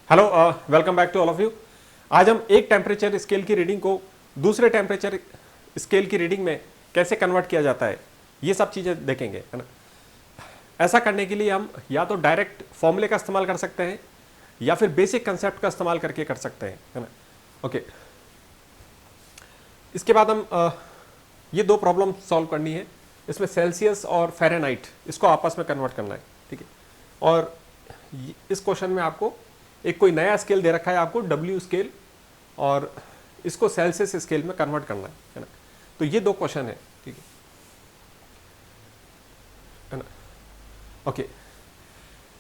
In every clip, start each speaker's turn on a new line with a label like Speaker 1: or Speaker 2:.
Speaker 1: Hello, welcome back to all of you. आज हम एक टेम्परेचर स्केल की रीडिंग को दूसरे टेम्परेचर स्केल की रीडिंग में कैसे कन्वर्ट किया जाता है, ये सब चीज़ें देखेंगे, है ना। ऐसा करने के लिए हम या तो डायरेक्ट फॉर्मूले का इस्तेमाल कर सकते हैं या फिर बेसिक कंसेप्ट का इस्तेमाल करके कर सकते हैं, है ना। ओके, इसके बाद हम ये दो प्रॉब्लम सॉल्व करनी है। इसमें सेल्सियस और फ़ारेनहाइट इसको आपस में कन्वर्ट करना है, ठीक है। और इस क्वेश्चन में आपको एक कोई नया स्केल दे रखा है, आपको डब्ल्यू स्केल, और इसको सेल्सियस स्केल में कन्वर्ट करना है ना। तो ये दो क्वेश्चन है, ठीक है ना। ओके,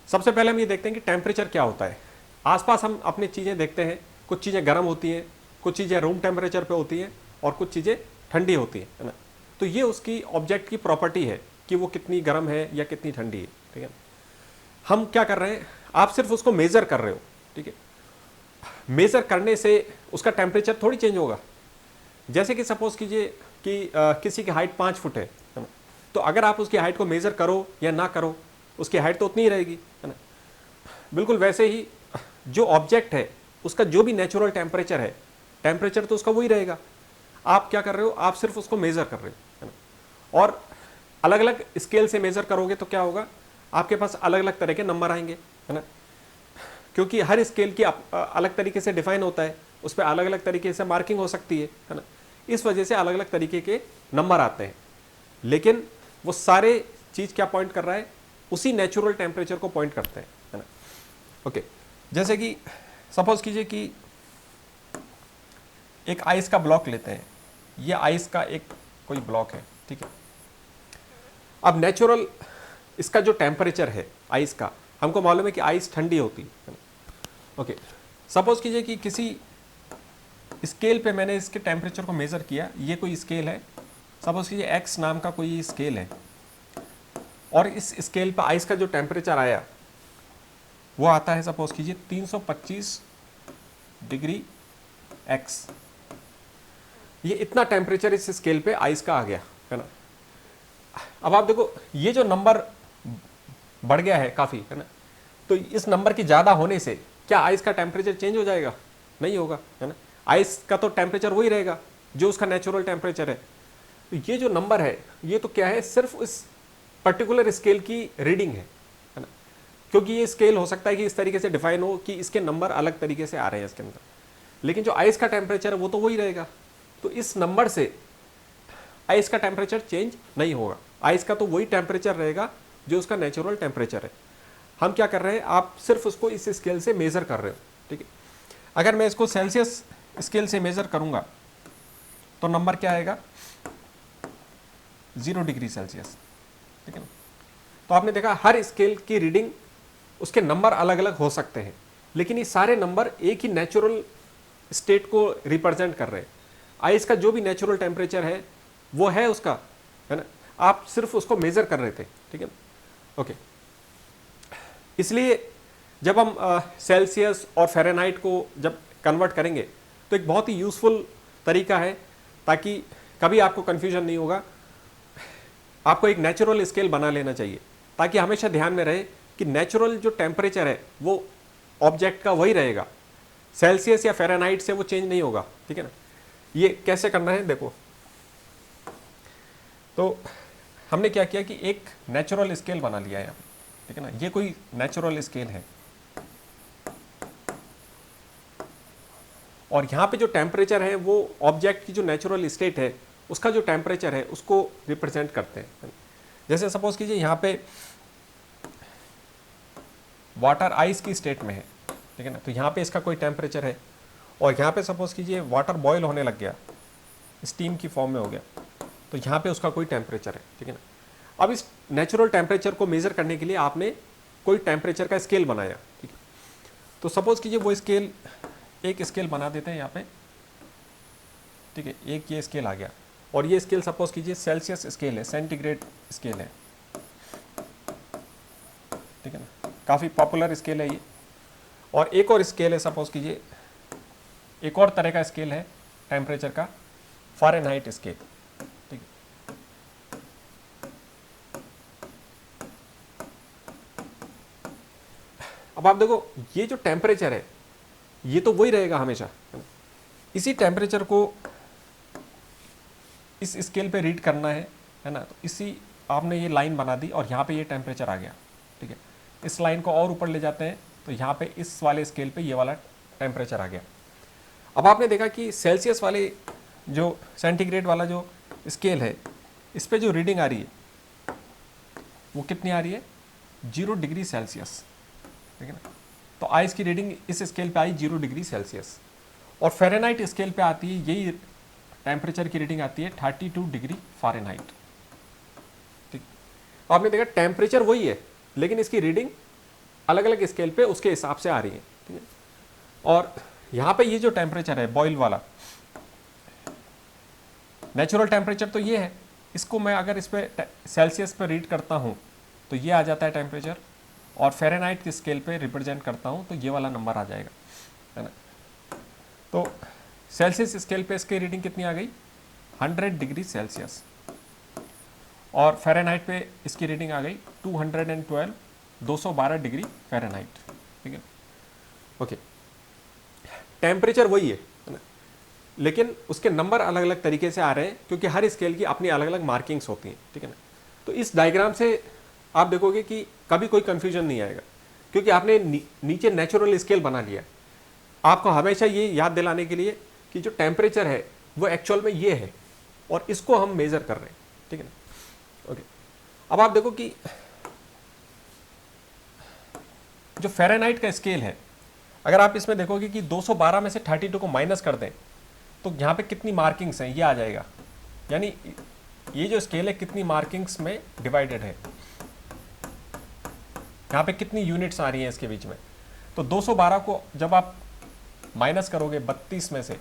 Speaker 1: सबसे पहले हम ये देखते हैं कि टेम्परेचर क्या होता है। आसपास हम अपनी चीज़ें देखते हैं, कुछ चीज़ें गर्म होती हैं, कुछ चीज़ें रूम टेम्परेचर पे होती हैं और कुछ चीज़ें ठंडी होती हैं, है ना। तो ये उसकी ऑब्जेक्ट की प्रॉपर्टी है कि वो कितनी गर्म है या कितनी ठंडी है, ठीक है। हम क्या कर रहे हैं, आप सिर्फ उसको मेज़र कर रहे हो, ठीक है। मेज़र करने से उसका टेम्परेचर थोड़ी चेंज होगा। जैसे कि सपोज कीजिए कि किसी की हाइट 5 फुट है ना। तो अगर आप उसकी हाइट को मेज़र करो या ना करो, उसकी हाइट तो उतनी ही रहेगी, है ना। बिल्कुल वैसे ही जो ऑब्जेक्ट है उसका जो भी नेचुरल टेम्परेचर है, टेम्परेचर तो उसका वही रहेगा। आप क्या कर रहे हो, आप सिर्फ उसको मेज़र कर रहे हो, है ना। और अलग अलग स्केल से मेज़र करोगे तो क्या होगा, आपके पास अलग अलग तरह के नंबर आएंगे, है ना। क्योंकि हर स्केल की अलग तरीके से डिफाइन होता है, उस पर अलग अलग तरीके से मार्किंग हो सकती है ना। इस वजह से अलग अलग तरीके के नंबर आते हैं, लेकिन वो सारे चीज़ क्या पॉइंट कर रहा है, उसी नेचुरल टेम्परेचर को पॉइंट करते हैं, है ना। ओके, जैसे कि सपोज कीजिए कि एक आइस का ब्लॉक लेते हैं। ये आइस का एक कोई ब्लॉक है, ठीक है। अब नेचुरल इसका जो टेम्परेचर है आइस का, हमको मालूम है कि आइस ठंडी होती है ना। ओके, सपोज कीजिए कि किसी स्केल पे मैंने इसके टेम्परेचर को मेज़र किया। ये कोई स्केल है, सपोज कीजिए एक्स नाम का कोई स्केल है, और इस स्केल पर आइस का जो टेम्परेचर आया वो आता है सपोज कीजिए 325 डिग्री एक्स। ये इतना टेम्परेचर इस स्केल पे आइस का आ गया, है ना। अब आप देखो, ये जो नंबर बढ़ गया है काफ़ी, है ना। तो इस नंबर की ज़्यादा होने से क्या आइस का टेम्परेचर चेंज हो जाएगा? नहीं होगा, है ना। आइस का तो टेम्परेचर वही रहेगा जो उसका नेचुरल टेम्परेचर है। तो ये जो नंबर है ये तो क्या है, सिर्फ इस पर्टिकुलर स्केल की रीडिंग है ना। क्योंकि ये स्केल हो सकता है कि इस तरीके से डिफाइन हो कि इसके नंबर अलग तरीके से आ रहे हैं इसके अंदर, लेकिन जो आइस का टेम्परेचर है वो तो वही रहेगा। तो इस नंबर से आइस का टेम्परेचर चेंज नहीं होगा। आइस का तो वही टेम्परेचर रहेगा जो उसका नेचुरल टेम्परेचर है। हम क्या कर रहे हैं, आप सिर्फ उसको इस स्केल से मेज़र कर रहे हो, ठीक है। अगर मैं इसको सेल्सियस स्केल से मेज़र करूंगा तो नंबर क्या आएगा, 0 डिग्री सेल्सियस, ठीक है ना। तो आपने देखा हर स्केल की रीडिंग उसके नंबर अलग अलग हो सकते हैं, लेकिन ये सारे नंबर एक ही नेचुरल स्टेट को रिप्रेजेंट कर रहे हैं। आइस का जो भी नेचुरल टेम्परेचर है वो है उसका, है ना। आप सिर्फ उसको मेज़र कर रहे थे, ठीक है ना। ओके, इसलिए जब हम सेल्सियस और फ़ारेनहाइट को जब कन्वर्ट करेंगे तो एक बहुत ही यूज़फुल तरीका है, ताकि कभी आपको कन्फ्यूजन नहीं होगा। आपको एक नेचुरल स्केल बना लेना चाहिए, ताकि हमेशा ध्यान में रहे कि नेचुरल जो टेम्परेचर है वो ऑब्जेक्ट का वही रहेगा, सेल्सियस या फ़ारेनहाइट से वो चेंज नहीं होगा, ठीक है ना। ये कैसे करना है देखो। तो हमने क्या किया कि एक नेचुरल स्केल बना लिया है यहाँ पे, ठीक है ना। ये कोई नेचुरल स्केल है, और यहाँ पे जो टेम्परेचर है वो ऑब्जेक्ट की जो नेचुरल स्टेट है उसका जो टेम्परेचर है उसको रिप्रेजेंट करते हैं। जैसे सपोज कीजिए यहाँ पे वाटर आइस की स्टेट में है, ठीक है ना। तो यहाँ पे इसका कोई टेम्परेचर है, और यहाँ पे सपोज कीजिए वाटर बॉयल होने लग गया, स्टीम की फॉर्म में हो गया, तो यहाँ पे उसका कोई टेम्परेचर है, ठीक है ना। अब इस नेचुरल टेम्परेचर को मेज़र करने के लिए आपने कोई टेम्परेचर का स्केल बनाया, ठीक है। तो सपोज कीजिए वो स्केल, एक स्केल बना देते हैं यहाँ पे, ठीक है। एक ये स्केल आ गया, और ये स्केल सपोज कीजिए सेल्सियस स्केल है, सेंटीग्रेड स्केल है, ठीक है ना। काफ़ी पॉपुलर स्केल है ये। और एक और स्केल है, सपोज कीजिए एक और तरह का स्केल है टेम्परेचर का, फ़ारेनहाइट स्केल, ठीक है। अब आप देखो, ये जो टेम्परेचर है ये तो वही रहेगा हमेशा, है ना। इसी टेम्परेचर को इस स्केल पे रीड करना है ना। तो इसी आपने ये लाइन बना दी और यहाँ पे ये टेम्परेचर आ गया, ठीक है। इस लाइन को और ऊपर ले जाते हैं तो यहाँ पे इस वाले स्केल पे ये वाला टेम्परेचर आ गया। अब आपने देखा कि सेल्सियस वाले जो सेंटीग्रेड वाला जो स्केल है, इस पे जो रीडिंग आ रही है वो कितनी आ रही है, 0 डिग्री सेल्सियस, ठीक है ना। तो आइस की रीडिंग इस स्केल पे आई 0 डिग्री सेल्सियस, और फ़ारेनहाइट स्केल पे आती है, यही टेम्परेचर की रीडिंग आती है 32 डिग्री फ़ारेनहाइट, ठीक। आपने देखा टेम्परेचर वही है लेकिन इसकी रीडिंग अलग अलग स्केल पे उसके हिसाब से आ रही है, ठीक है। और यहाँ पे ये जो टेम्परेचर है बॉयल वाला, नेचुरल टेम्परेचर तो ये है, इसको मैं अगर इस पे सेल्सियस पे रीड करता हूँ तो ये आ जाता है टेम्परेचर, और फ़ारेनहाइट के स्केल पे रिप्रेजेंट करता हूँ तो ये वाला नंबर आ जाएगा, है ना। तो सेल्सियस स्केल पे इसकी रीडिंग कितनी आ गई, 100 डिग्री सेल्सियस, और फ़ारेनहाइट पे इसकी रीडिंग आ गई 212 डिग्री फ़ारेनहाइट, ठीक है। ओके, टेम्परेचर वही है ना, लेकिन उसके नंबर अलग अलग तरीके से आ रहे हैं क्योंकि हर स्केल की अपनी अलग अलग मार्किंग्स होती हैं, ठीक है ना। तो इस डायग्राम से आप देखोगे कि कभी कोई कंफ्यूजन नहीं आएगा क्योंकि आपने नीचे नेचुरल स्केल बना लिया। आपको हमेशा ये याद दिलाने के लिए कि जो टेम्परेचर है वो एक्चुअल में ये है और इसको हम मेजर कर रहे हैं, ठीक है ना। ओके, अब आप देखो कि जो फ़ारेनहाइट का स्केल है, अगर आप इसमें देखोगे कि 212 में से 32 को माइनस कर दें तो यहाँ पे कितनी मार्किंग्स हैं ये आ जाएगा, यानी ये जो स्केल है कितनी मार्किंग्स में डिवाइडेड है, यहाँ पे कितनी यूनिट्स आ रही हैं इसके बीच में। तो 212 को जब आप माइनस करोगे 32 में से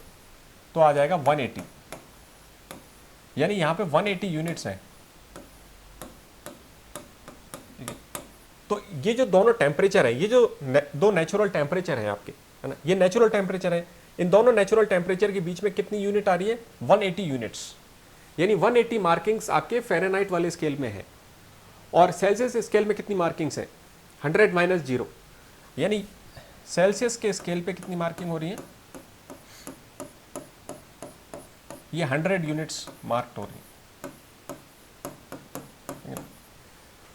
Speaker 1: तो आ जाएगा 180, यानी यहाँ पे 180 यूनिट्स हैं। तो ये जो दोनों टेम्परेचर है, ये जो दो नेचुरल टेम्परेचर हैं आपके, है ना, ये नेचुरल टेम्परेचर है, इन दोनों नेचुरल टेम्परेचर के बीच में कितनी यूनिट आ रही है, 180 यूनिट्स, यानी 180 मार्किंग्स आपके फ़ारेनहाइट वाले स्केल में है। और सेल्सियस स्केल में कितनी मार्किंग्स है, 100 माइनस 0, यानी सेल्सियस के स्केल पे कितनी मार्किंग हो रही है, ये 100 यूनिट्स मार्क्ड हो रही है।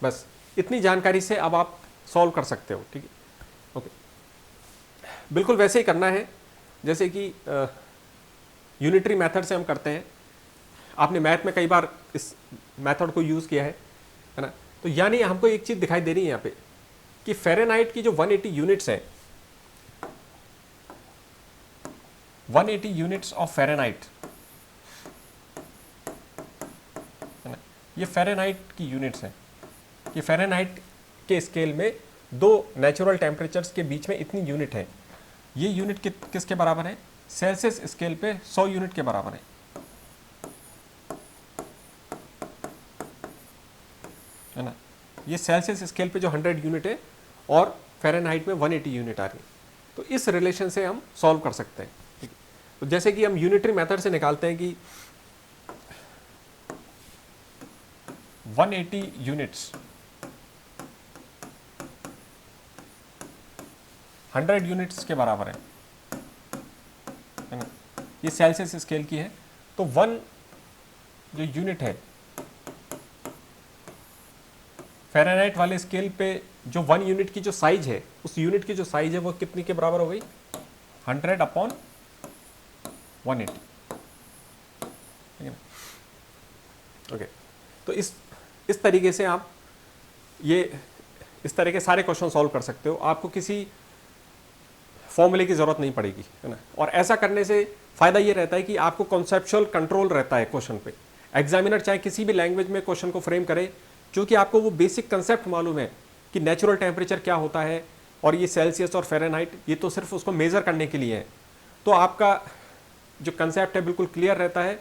Speaker 1: बस इतनी जानकारी से अब आप सॉल्व कर सकते हो, ठीक है। ओके, बिल्कुल वैसे ही करना है जैसे कि यूनिटरी मेथड से हम करते हैं। आपने मैथ में कई बार इस मेथड को यूज़ किया है ना। तो यानी हमको एक चीज़ दिखाई दे रही है यहाँ पे कि फ़ारेनहाइट की जो 180 यूनिट्स हैं, 180 यूनिट्स ऑफ फ़ारेनहाइट, है ना, ये फ़ारेनहाइट की यूनिट्स हैं। ये फ़ारेनहाइट के स्केल में दो नेचुरल टेम्परेचर्स के बीच में इतनी यूनिट है। ये यूनिट किसके बराबर है, सेल्सियस स्केल पे 100 यूनिट के बराबर है ना। ये सेल्सियस स्केल पे जो 100 यूनिट है और फ़ारेनहाइट में 180 यूनिट आ रही है। तो इस रिलेशन से हम सॉल्व कर सकते हैं, ठीक है। तो जैसे कि हम यूनिटरी मेथड से निकालते हैं कि 180 यूनिट्स 100 यूनिट्स के बराबर है ना। ये सेल्सियस स्केल की है, तो 1 जो यूनिट है फ़ारेनहाइट वाले स्केल पे, जो 1 यूनिट की जो साइज है, उस यूनिट की जो साइज है वो कितनी के बराबर हो गई, 100/180, ठीक है ना। ओके, तो इस तरीके से आप इस तरह के सारे क्वेश्चन सॉल्व कर सकते हो। आपको किसी फॉर्मूले की ज़रूरत नहीं पड़ेगी, है ना। और ऐसा करने से फ़ायदा ये रहता है कि आपको कॉन्सेप्चुअल कंट्रोल रहता है क्वेश्चन पे। एग्जामिनर चाहे किसी भी लैंग्वेज में क्वेश्चन को फ्रेम करे, क्योंकि आपको वो बेसिक कंसेप्ट मालूम है कि नेचुरल टेम्परेचर क्या होता है और ये सेल्सियस और फ़ारेनहाइट, ये तो सिर्फ उसको मेज़र करने के लिए है। तो आपका जो कंसेप्ट है बिल्कुल क्लियर रहता है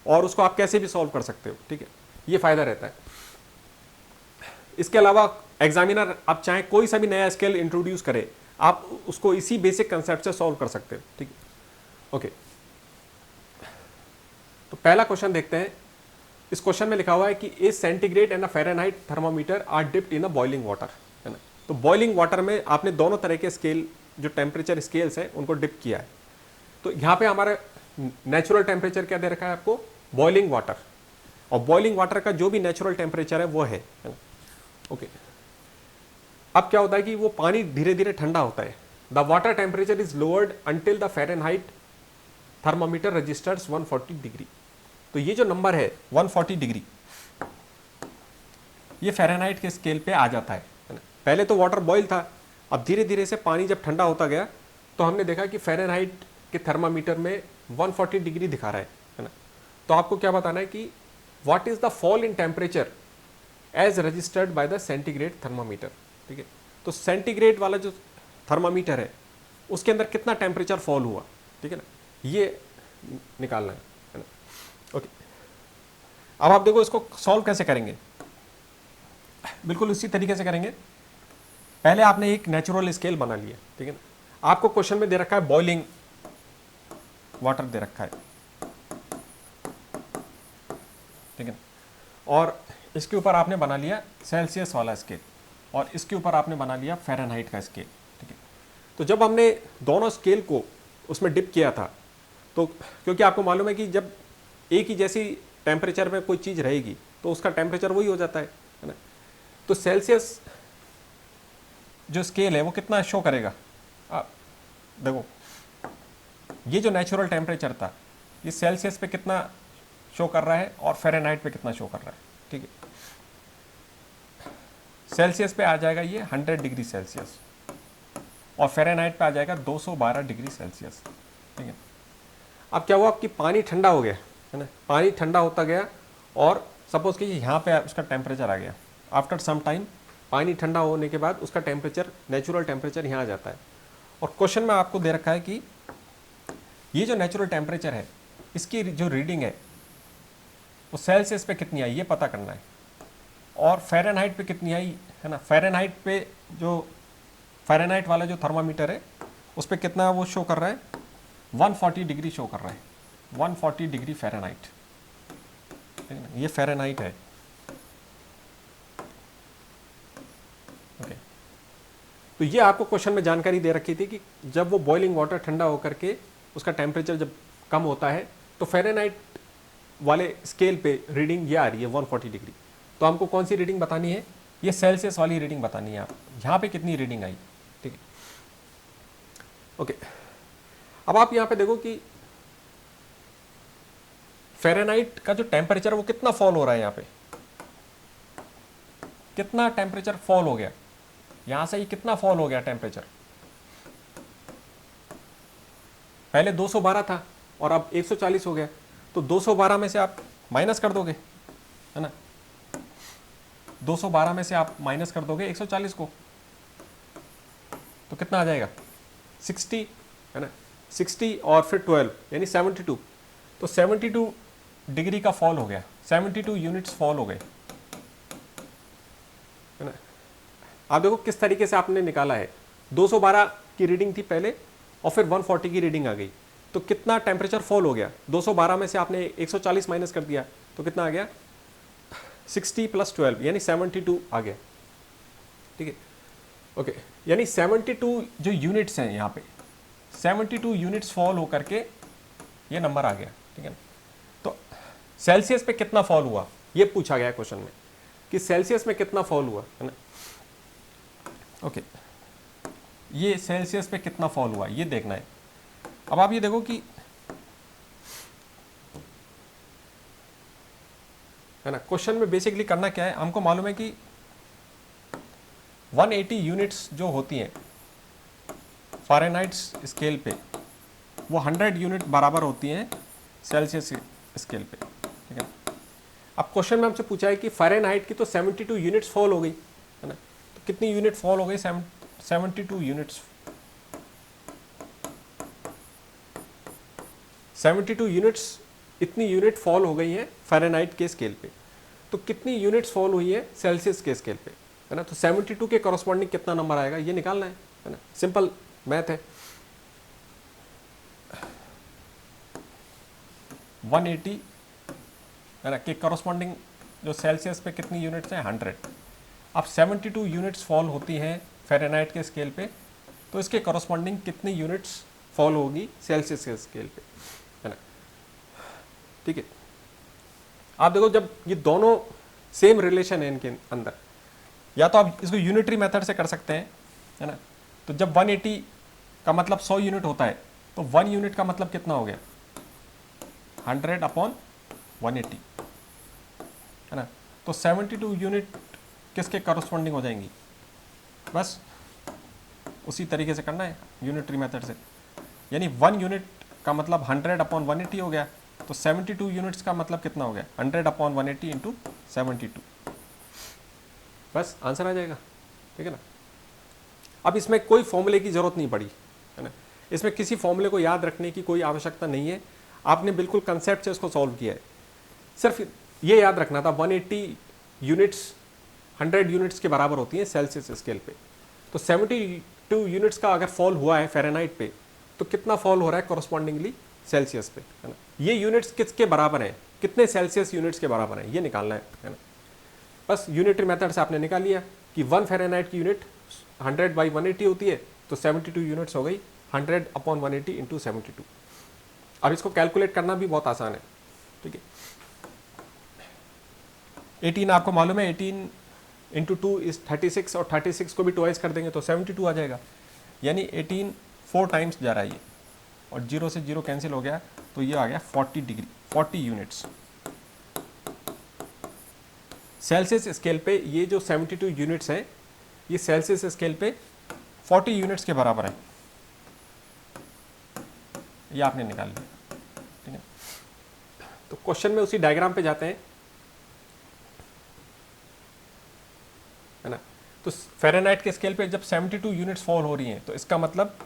Speaker 1: और उसको आप कैसे भी सॉल्व कर सकते हो, ठीक है। ये फ़ायदा रहता है। इसके अलावा एग्जामिनर आप चाहे कोई सा भी नया स्केल इंट्रोड्यूस करे, आप उसको इसी बेसिक कंसेप्ट से सॉल्व कर सकते हो, ठीक है। ओके, तो पहला क्वेश्चन देखते हैं। इस क्वेश्चन में लिखा हुआ है कि a centigrade and a Fahrenheit thermometer are dipped in a boiling water, है ना। तो बॉइलिंग वाटर में आपने दोनों तरह के स्केल जो टेम्परेचर स्केल्स हैं उनको डिप किया है। तो यहाँ पे हमारा नेचुरल टेम्परेचर क्या दे रखा है आपको, बॉइलिंग वाटर, और बॉइलिंग वाटर का जो भी नेचुरल टेम्परेचर है वो है ना। ओके, अब क्या होता है कि वो पानी धीरे धीरे ठंडा होता है। The water temperature is lowered until the Fahrenheit thermometer registers 140 degree. तो ये जो नंबर है 140 डिग्री, ये फ़ारेनहाइट के स्केल पे आ जाता है ना। पहले तो वाटर बॉयल था, अब धीरे धीरे से पानी जब ठंडा होता गया तो हमने देखा कि फ़ारेनहाइट के थर्मामीटर में 140 डिग्री दिखा रहा है ना। तो आपको क्या बताना है कि what is the fall in temperature as registered by the centigrade thermometer. ठीक है, तो सेंटीग्रेड वाला जो थर्मामीटर है उसके अंदर कितना टेम्परेचर फॉल हुआ, ठीक है ना, ये निकालना है ना। ओके, अब आप देखो इसको सॉल्व कैसे करेंगे। बिल्कुल इसी तरीके से करेंगे। पहले आपने एक नेचुरल स्केल बना लिया, ठीक है ना। आपको क्वेश्चन में दे रखा है बॉइलिंग वाटर दे रखा है, ठीक है ना, और इसके ऊपर आपने बना लिया सेल्सियस वाला स्केल, और इसके ऊपर आपने बना लिया फ़ारेनहाइट का स्केल, ठीक है। तो जब हमने दोनों स्केल को उसमें डिप किया था, तो क्योंकि आपको मालूम है कि जब एक ही जैसी टेम्परेचर में कोई चीज़ रहेगी तो उसका टेम्परेचर वही हो जाता है ना। तो सेल्सियस जो स्केल है वो कितना शो करेगा, देखो ये जो नेचुरल टेम्परेचर था ये सेल्सियस पे कितना शो कर रहा है और फ़ारेनहाइट पे कितना शो कर रहा है, ठीक है। सेल्सियस पे आ जाएगा ये 100 डिग्री सेल्सियस, और फ़ारेनहाइट पे आ जाएगा 212 डिग्री सेल्सियस, ठीक है। अब क्या हुआ, आपकी पानी ठंडा हो गया है ना, पानी ठंडा होता गया, और सपोज कि यहाँ पे उसका टेम्परेचर आ गया। आफ्टर सम टाइम पानी ठंडा होने के बाद उसका टेम्परेचर, नेचुरल टेम्परेचर यहाँ आ जाता है। और क्वेश्चन में आपको दे रखा है कि ये जो नेचुरल टेम्परेचर है इसकी जो रीडिंग है वो सेल्सियस पे कितनी आई ये पता करना है, और फ़ारेनहाइट पे कितनी आई है ना। फ़ारेनहाइट पे जो फ़ारेनहाइट वाला जो थर्मामीटर है उस पर कितना वो शो कर रहा है, 140 डिग्री शो कर रहा है, 140 डिग्री फ़ारेनहाइट, ठीक है ना, ये फ़ारेनहाइट है। ओके, तो ये आपको क्वेश्चन में जानकारी दे रखी थी कि जब वो बॉइलिंग वाटर ठंडा होकर के उसका टेम्परेचर जब कम होता है तो फ़ारेनहाइट वाले स्केल पे रीडिंग ये आ रही है 140 डिग्री। तो हमको कौन सी रीडिंग बतानी है, ये सेल्सियस वाली रीडिंग बतानी है। आप यहाँ पे कितनी रीडिंग आई, ठीक है। ओके, अब आप यहाँ पे देखो कि फ़ारेनहाइट का जो टेम्परेचर वो कितना फॉल हो रहा है, यहाँ पे कितना टेम्परेचर फॉल हो गया, यहाँ से ये कितना फॉल हो गया टेम्परेचर। पहले 212 था और अब 140 हो गया, तो 212 में से आप माइनस कर दोगे, है ना, 212 में से आप माइनस कर दोगे 140 को, तो कितना आ जाएगा 60, है ना, 60 और फिर 12 यानी 72। तो 72 डिग्री का फॉल हो गया, 72 यूनिट्स फॉल हो गए, है ना। आप देखो किस तरीके से आपने निकाला है, 212 की रीडिंग थी पहले और फिर 140 की रीडिंग आ गई, तो कितना टेम्परेचर फॉल हो गया। 212 में से आपने 140 माइनस कर दिया तो कितना आ गया, 60 + 12 यानी 72 आ गया, ठीक है। ओके, यानी 72 जो यूनिट्स हैं यहाँ पे, 72 यूनिट्स फॉल हो करके ये नंबर आ गया, ठीक है ना। तो सेल्सियस पे कितना फॉल हुआ ये पूछा गया क्वेश्चन में कि सेल्सियस में कितना फॉल हुआ, है ना। ओके, ये सेल्सियस पे कितना फॉल हुआ ये देखना है। अब आप ये देखो कि, है ना, क्वेश्चन में बेसिकली करना क्या है, हमको मालूम है कि 180 यूनिट्स जो होती हैं फ़ारेनहाइट स्केल पे वो 100 यूनिट बराबर होती हैं सेल्सियस स्केल पे, ठीक है। अब क्वेश्चन में हमसे पूछा है कि फ़ारेनहाइट की तो 72 यूनिट्स फॉल हो गई, है ना, तो कितनी यूनिट फॉल हो गई, 72 यूनिट्स, 72 यूनिट्स, इतनी यूनिट फॉल हो गई हैं फ़ारेनहाइट के स्केल पे। तो कितनी यूनिट्स फॉल हुई है सेल्सियस के स्केल पे, है ना। तो 72 के कॉरस्पॉन्डिंग कितना नंबर आएगा ये निकालना है ना, सिंपल मैथ है। 180, है ना, के कॉरस्पॉन्डिंग जो सेल्सियस पे कितनी यूनिट्स हैं, 100। अब 72 यूनिट्स फॉल होती हैं फ़ारेनहाइट के स्केल पे तो इसके कॉरस्पॉन्डिंग कितनी यूनिट्स फॉल होगी सेल्सियस के स्केल पे, है ना। ठीक है, आप देखो जब ये दोनों सेम रिलेशन है इनके अंदर, या तो आप इसको यूनिटरी मेथड से कर सकते हैं, है ना। तो जब 180 का मतलब 100 यूनिट होता है, तो 1 यूनिट का मतलब कितना हो गया 100/180, है ना। तो 72 यूनिट किसके कॉरस्पॉन्डिंग हो जाएंगी, बस उसी तरीके से करना है यूनिटरी मेथड से, यानी 1 यूनिट का मतलब 100/180 हो गया, तो 72 यूनिट्स का मतलब कितना हो गया 100/180 इंटू 72, बस आंसर आ जाएगा, ठीक है ना। अब इसमें कोई फॉर्मूले की जरूरत नहीं पड़ी, है ना, इसमें किसी फॉर्मूले को याद रखने की कोई आवश्यकता नहीं है, आपने बिल्कुल कंसेप्ट से इसको सॉल्व किया है। सिर्फ ये याद रखना था 180 यूनिट्स 100 यूनिट्स के बराबर होती हैं सेल्सियस स्केल पे, तो 72 यूनिट्स का अगर फॉल हुआ है फ़ारेनहाइट पे, तो कितना फॉल हो रहा है कॉरस्पॉन्डिंगली सेल्सियस पे, है ना। ये यूनिट्स किसके बराबर हैं, कितने सेल्सियस यूनिट्स के बराबर हैं, ये निकालना है ना। बस यूनिटरी मेथड से आपने निकाल लिया कि 1 फ़ारेनहाइट की यूनिट 100/180 होती है, तो 72 यूनिट्स हो गई 100/180 इंटू 72। अब इसको कैलकुलेट करना भी बहुत आसान है, ठीक है। 18 आपको मालूम है, 18 इंटू 2 इज 36, और 36 को भी ट्वाइस कर देंगे तो 72 आ जाएगा, यानी 18 4 टाइम्स जा रहा है ये, और 0 से 0 कैंसिल हो गया, तो ये आ गया 40 डिग्री 40 यूनिट्स सेल्सियस स्केल पे। ये जो 72 यूनिट्स हैं ये सेल्सियस स्केल पे 40 यूनिट्स के बराबर है, ये आपने निकाल लिया, ठीक है। तो क्वेश्चन में उसी डायग्राम पे जाते हैं, है ना। तो फ़ारेनहाइट के स्केल पे जब 72 यूनिट्स फॉल हो रही हैं, तो इसका मतलब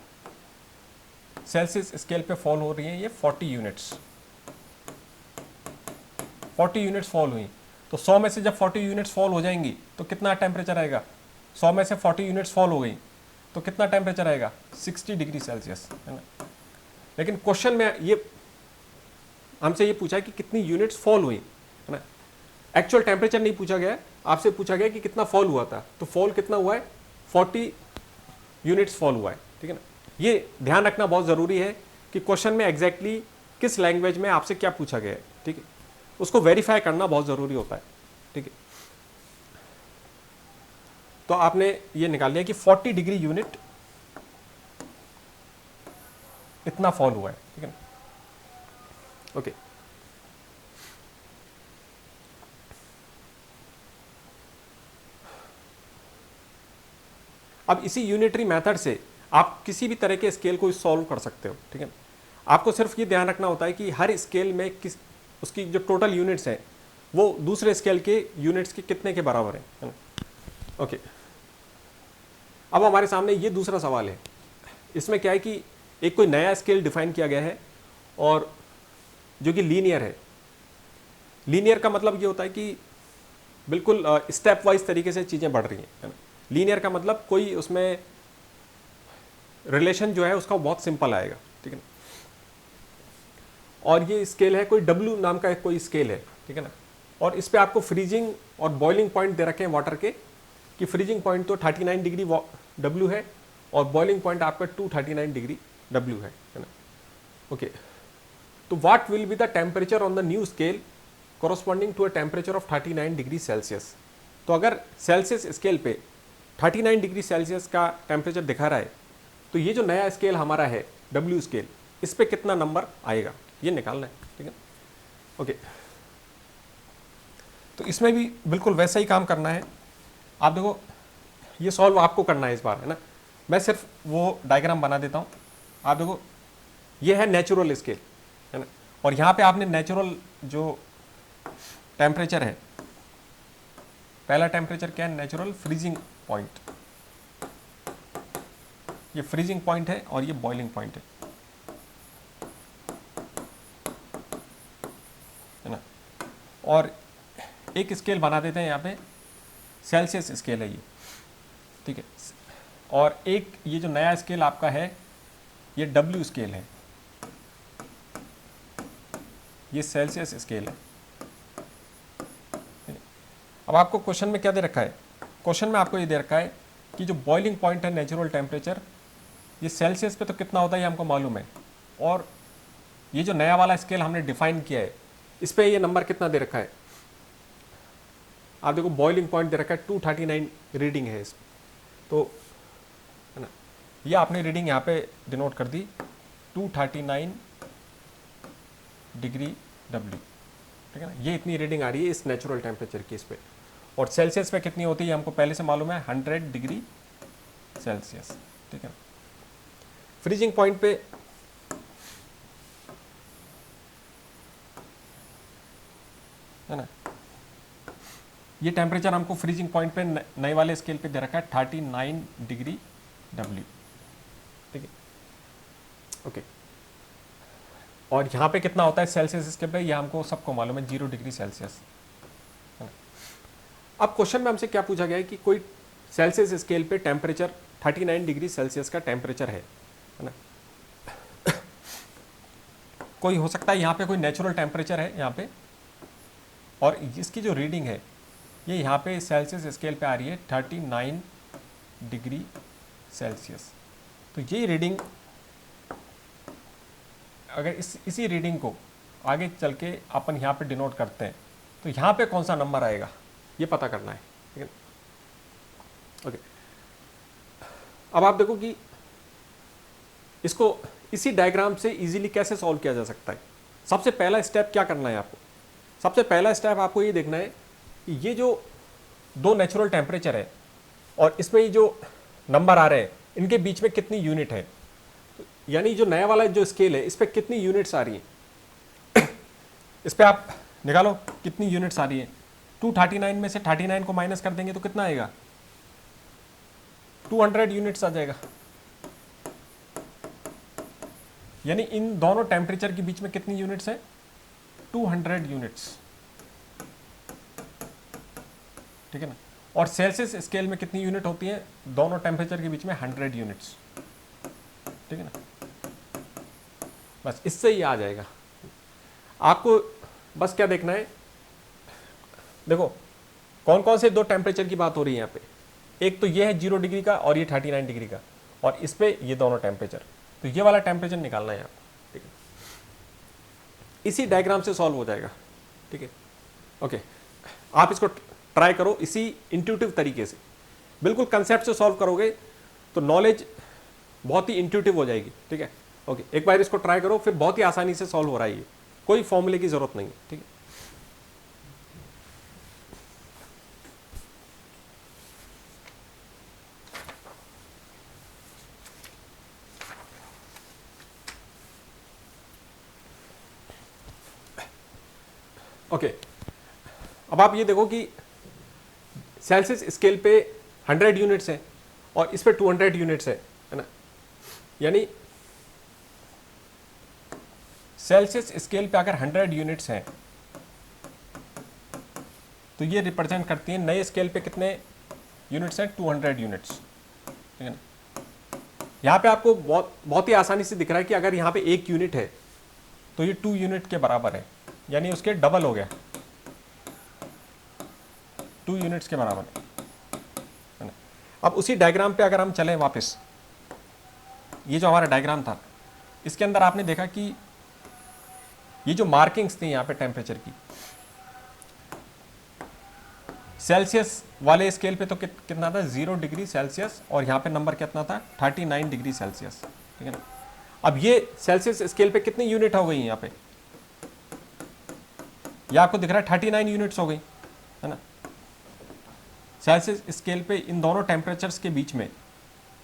Speaker 1: सेल्सियस स्केल पे फॉल हो रही हैं ये 40 यूनिट्स, 40 यूनिट्स फॉल हुई, तो 100 में से जब 40 यूनिट्स फॉल हो जाएंगी तो कितना टेम्परेचर आएगा, 100 में से 40 यूनिट्स फॉल हो गई तो कितना टेम्परेचर आएगा 60 डिग्री सेल्सियस, है ना। लेकिन क्वेश्चन में ये हमसे ये पूछा है कि कितनी यूनिट्स फॉल हुई, है ना। एक्चुअल टेम्परेचर नहीं पूछा गया, आपसे पूछा गया कि कितना फॉल हुआ था, तो फॉल कितना हुआ है 40 यूनिट्स फॉल हुआ है, ठीक है ना। ये ध्यान रखना बहुत ज़रूरी है कि क्वेश्चन में एग्जैक्टली किस लैंग्वेज में आपसे क्या पूछा गया है, ठीक है, उसको वेरीफाई करना बहुत ज़रूरी होता है, ठीक है। तो आपने ये निकाल लिया कि 40 डिग्री यूनिट इतना फॉल हुआ है, ठीक है ना, ओके। अब इसी यूनिटरी मेथड से आप किसी भी तरह के स्केल को सॉल्व कर सकते हो, ठीक है। आपको सिर्फ ये ध्यान रखना होता है कि हर स्केल में किस उसकी जो टोटल यूनिट्स हैं वो दूसरे स्केल के यूनिट्स के कितने के बराबर है ना, ओके। अब हमारे सामने ये दूसरा सवाल है, इसमें क्या है कि एक कोई नया स्केल डिफाइन किया गया है और जो कि लीनियर है। लीनियर का मतलब ये होता है कि बिल्कुल स्टेप वाइज तरीके से चीज़ें बढ़ रही हैं, है ना। लीनियर का मतलब कोई उसमें रिलेशन जो है उसका बहुत सिंपल आएगा, ठीक है ना। और ये स्केल है कोई W नाम का कोई स्केल है, ठीक है ना। और इस पे आपको फ्रीजिंग और बॉइलिंग पॉइंट दे रखे हैं वाटर के, कि फ्रीजिंग पॉइंट तो 39 डिग्री W है और बॉइलिंग पॉइंट आपका 239 डिग्री W है ना, ओके। तो what will be the temperature on the new scale corresponding to a temperature of 39 degree Celsius. तो अगर सेल्सियस स्केल पे 39 डिग्री सेल्सियस का टेम्परेचर दिखा रहा है, तो ये जो नया स्केल हमारा है W स्केल, इस पे कितना नंबर आएगा ये निकालना है, ठीक है, ओके। तो इसमें भी बिल्कुल वैसा ही काम करना है। आप देखो ये सॉल्व आपको करना है इस बार, है ना। मैं सिर्फ वो डायग्राम बना देता हूँ। आप देखो ये है नेचुरल स्केल, है ना, और यहाँ पे आपने नेचुरल जो टेम्परेचर है, पहला टेम्परेचर क्या है, नेचुरल फ्रीजिंग पॉइंट, ये फ्रीजिंग पॉइंट है और ये बॉइलिंग पॉइंट है ना। और एक स्केल बना देते हैं यहाँ पे, सेल्सियस स्केल है ये, ठीक है। और एक ये जो नया स्केल आपका है ये W स्केल है, ये सेल्सियस स्केल है। अब आपको क्वेश्चन में क्या दे रखा है, क्वेश्चन में आपको ये दे रखा है कि जो बॉइलिंग पॉइंट है नेचुरल टेम्परेचर ये सेल्सियस पे तो कितना होता है ये हमको मालूम है, और ये जो नया वाला स्केल हमने डिफाइन किया है इस पे ये नंबर कितना दे रखा है, आप देखो बॉइलिंग पॉइंट दे रखा है 239 रीडिंग है इस, तो है ना, ये आपने रीडिंग यहाँ पे डिनोट कर दी 239 डिग्री डब्ल्यू, ठीक है ना, ये इतनी रीडिंग आ रही है इस नेचुरल टेम्परेचर की इस पे, और सेल्सियस पे कितनी होती है हमको पहले से मालूम है 100 डिग्री सेल्सियस, ठीक है। फ्रीजिंग पॉइंट पे है ना, ये टेम्परेचर हमको फ्रीजिंग पॉइंट पे नए वाले स्केल पे दे रखा है 39 डिग्री डब्ल्यू, ठीक है, ओके। और यहाँ पे कितना होता है सेल्सियस स्केल पे, ये हमको सबको मालूम है 0 डिग्री सेल्सियस, है ना। अब क्वेश्चन में हमसे क्या पूछा गया है कि कोई सेल्सियस स्केल पे टेम्परेचर 39 डिग्री सेल्सियस का टेम्परेचर है ना, कोई हो सकता है यहाँ पे कोई नेचुरल टेम्परेचर है यहाँ पे, और इसकी जो रीडिंग है ये यहाँ पे सेल्सियस स्केल पे आ रही है 39 डिग्री सेल्सियस। तो ये रीडिंग अगर इसी रीडिंग को आगे चल के अपन यहाँ पे डिनोट करते हैं तो यहाँ पे कौन सा नंबर आएगा ये पता करना है, ठीक है, ओके। अब आप देखो कि इसको इसी डायग्राम से इजीली कैसे सॉल्व किया जा सकता है। सबसे पहला स्टेप क्या करना है आपको, सबसे पहला स्टेप आपको ये देखना है कि ये जो दो नेचुरल टेम्परेचर है और इसमें ये जो नंबर आ रहे हैं इनके बीच में कितनी यूनिट है, यानी जो नया वाला जो स्केल है इस पर कितनी यूनिट्स आ रही हैं इस पर आप निकालो कितनी यूनिट्स आ रही हैं। 239 में से 39 को माइनस कर देंगे तो कितना आएगा, 200 यूनिट्स आ जाएगा, यानी इन दोनों टेम्परेचर के बीच में कितनी यूनिट्स है, 200 यूनिट्स, ठीक है ना। और सेल्सियस स्केल में कितनी यूनिट होती है दोनों टेम्परेचर के बीच में, 100 यूनिट्स, ठीक है ना। बस इससे ही आ जाएगा। आपको बस क्या देखना है, देखो कौन कौन से दो टेम्परेचर की बात हो रही है यहाँ पे, एक तो ये है 0 डिग्री का और ये 39 डिग्री का, और इस पे ये दोनों टेम्परेचर, तो ये वाला टेम्परेचर निकालना है आपको, ठीक है। इसी डायग्राम से सॉल्व हो जाएगा, ठीक है, ओके। आप इसको ट्राई करो इसी इंट्यूटिव तरीके से, बिल्कुल कंसेप्ट से सॉल्व करोगे तो नॉलेज बहुत ही इंट्यूटिव हो जाएगी, ठीक है, ओके। एक बार इसको ट्राई करो, फिर बहुत ही आसानी से सॉल्व हो रहा है ये, कोई फॉर्मूले की जरूरत नहीं है, ठीक है। ओके, अब आप ये देखो कि सेल्सियस स्केल पे 100 यूनिट्स है और इस पे 200 यूनिट्स है ना, यानी सेल्सियस स्केल पे अगर 100 यूनिट्स हैं तो ये रिप्रेजेंट करती है नए स्केल पे कितने यूनिट्स हैं, 200 यूनिट्स, ठीक है ना। यहाँ पे आपको बहुत ही आसानी से दिख रहा है कि अगर यहाँ पे 1 यूनिट है तो ये 2 यूनिट के बराबर है, यानी उसके डबल हो गया, 2 यूनिट्स के बराबर है ना। अब उसी डायग्राम पे अगर हम चलें वापस, ये जो हमारा डायग्राम था इसके अंदर आपने देखा कि ये जो मार्किंग्स थी यहाँ पे टेम्परेचर की, सेल्सियस वाले स्केल पे तो कितना था 0 डिग्री सेल्सियस, और यहाँ पे नंबर कितना था 39 डिग्री सेल्सियस, ठीक है ना। अब ये सेल्सियस स्केल पे कितनी यूनिट हो गई यहाँ पे, ये आपको दिख रहा है 39 यूनिट्स हो गई, है ना। सेल्सियस स्केल पे इन दोनों टेम्परेचर्स के बीच में,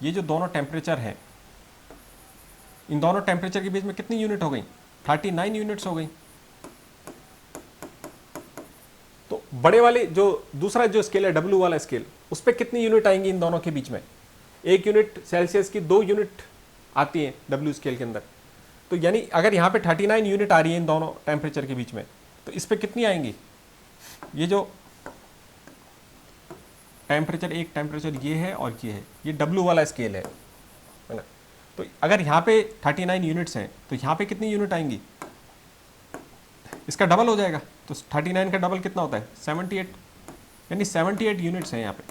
Speaker 1: ये जो दोनों टेम्परेचर हैं इन दोनों टेम्परेचर के बीच में कितनी यूनिट हो गई, 39 यूनिट्स हो गई। तो बड़े वाले जो दूसरा जो स्केल है W वाला स्केल, उस पर कितनी यूनिट आएंगी इन दोनों के बीच में, 1 यूनिट सेल्सियस की 2 यूनिट आती है W स्केल के अंदर, तो यानी अगर यहाँ पे 39 यूनिट आ रही है इन दोनों टेम्परेचर के बीच में, तो इस पर कितनी आएंगी, ये जो टेम्परेचर, एक टेम्परेचर ये है और ये है, ये W वाला स्केल है ना। तो अगर यहाँ पे 39 यूनिट्स हैं तो यहाँ पे कितनी यूनिट आएंगी, इसका डबल हो जाएगा, तो 39 का डबल कितना होता है 78, यानी 78 यूनिट्स हैं यहाँ पे,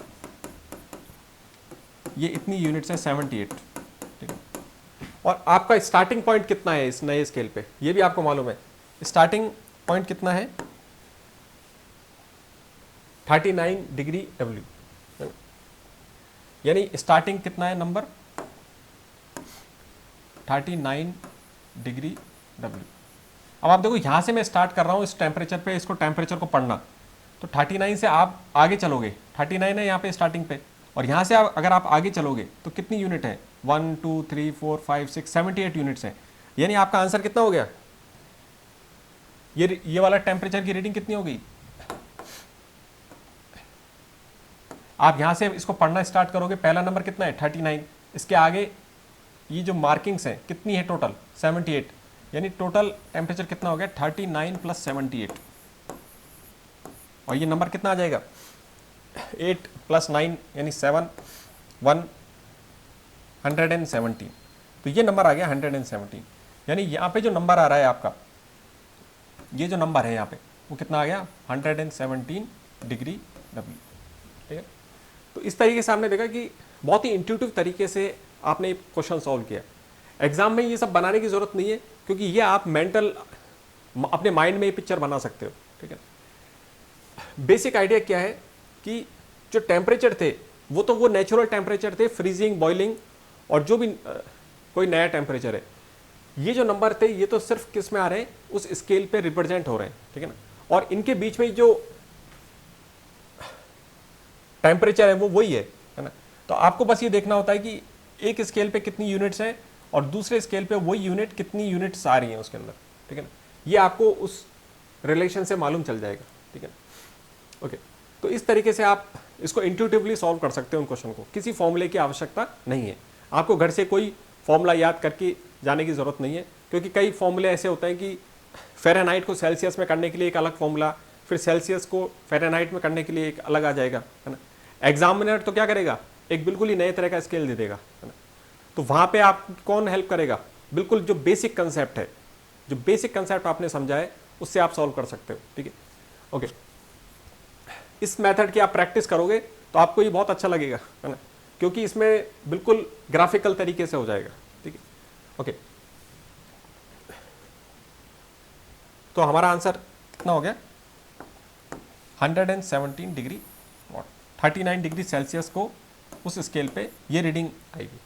Speaker 1: ये इतनी यूनिट्स हैं 78, ठीक है। और आपका स्टार्टिंग पॉइंट कितना है इस नए स्केल पे, ये भी आपको मालूम है। स्टार्टिंग पॉइंट कितना है, 39 डिग्री डब्ल्यू, यानी स्टार्टिंग कितना है नंबर, 39 डिग्री डब्ल्यू। अब आप देखो यहां से मैं स्टार्ट कर रहा हूं इस टेम्परेचर पे, इसको टेम्परेचर को पढ़ना, तो 39 से आप आगे चलोगे, 39 है यहाँ पे स्टार्टिंग पे, और यहाँ से अगर आप आगे चलोगे तो कितनी यूनिट है, 1 2 3 4 5 6 78 यूनिट्स है। यानी आपका आंसर कितना हो गया, ये वाला टेम्परेचर की रीडिंग कितनी हो गई। आप यहां से इसको पढ़ना स्टार्ट करोगे, पहला नंबर कितना है 39, इसके आगे ये जो मार्किंग्स हैं कितनी है टोटल 78, यानी टोटल टेम्परेचर कितना हो गया 39 प्लस 78, और ये नंबर कितना आ जाएगा 8 प्लस 9 यानी 7 117, तो ये नंबर आ गया 117। यानी यहाँ पे जो नंबर आ रहा है आपका, ये जो नंबर है यहाँ पे वो कितना आ गया 117 डिग्री डब्ल्यू, ठीक है। तो इस तरीके से हमने देखा कि बहुत ही इंट्यूटिव तरीके से आपने क्वेश्चन सॉल्व किया। एग्जाम में ये सब बनाने की जरूरत नहीं है, क्योंकि ये आप मेंटल अपने माइंड में ये पिक्चर बना सकते हो, ठीक है। बेसिक आइडिया क्या है कि जो टेम्परेचर थे वो नेचुरल टेम्परेचर थे, फ्रीजिंग, बॉइलिंग, और जो भी कोई नया टेम्परेचर है, ये जो नंबर थे ये तो सिर्फ किस में आ रहे हैं, उस स्केल पे रिप्रेजेंट हो रहे हैं, ठीक है ना। और इनके बीच में जो टेम्परेचर है वो वही है ना। तो आपको बस ये देखना होता है कि एक स्केल पे कितनी यूनिट्स हैं और दूसरे स्केल पे वही यूनिट कितनी यूनिट्स आ रही हैं उसके अंदर, ठीक है ना। ये आपको उस रिलेशन से मालूम चल जाएगा, ठीक है ना। ओके, तो इस तरीके से आप इसको इंट्यूटिवली सॉल्व कर सकते हो उन क्वेश्चन को, किसी फॉर्मूले की आवश्यकता नहीं है। आपको घर से कोई फॉर्मूला याद करके जाने की ज़रूरत नहीं है, क्योंकि कई फॉर्मूले ऐसे होते हैं कि फ़ारेनहाइट को सेल्सियस में करने के लिए एक अलग फॉर्मूला, फिर सेल्सियस को फ़ारेनहाइट में करने के लिए एक अलग आ जाएगा, है ना। एग्जामिनर तो क्या करेगा, एक बिल्कुल ही नए तरह का स्केल दे देगा, है ना। तो वहाँ पे आप कौन हेल्प करेगा, बिल्कुल जो बेसिक कंसेप्ट है, जो बेसिक कंसेप्ट आपने समझा है उससे आप सॉल्व कर सकते हो, ठीक है। ओके, इस मेथड की आप प्रैक्टिस करोगे तो आपको ये बहुत अच्छा लगेगा, है ना, क्योंकि इसमें बिल्कुल ग्राफिकल तरीके से हो जाएगा, ठीक है। ओके, तो हमारा आंसर कितना हो गया 117 डिग्री, 39 डिग्री सेल्सियस को उस स्केल पे ये रीडिंग आएगी।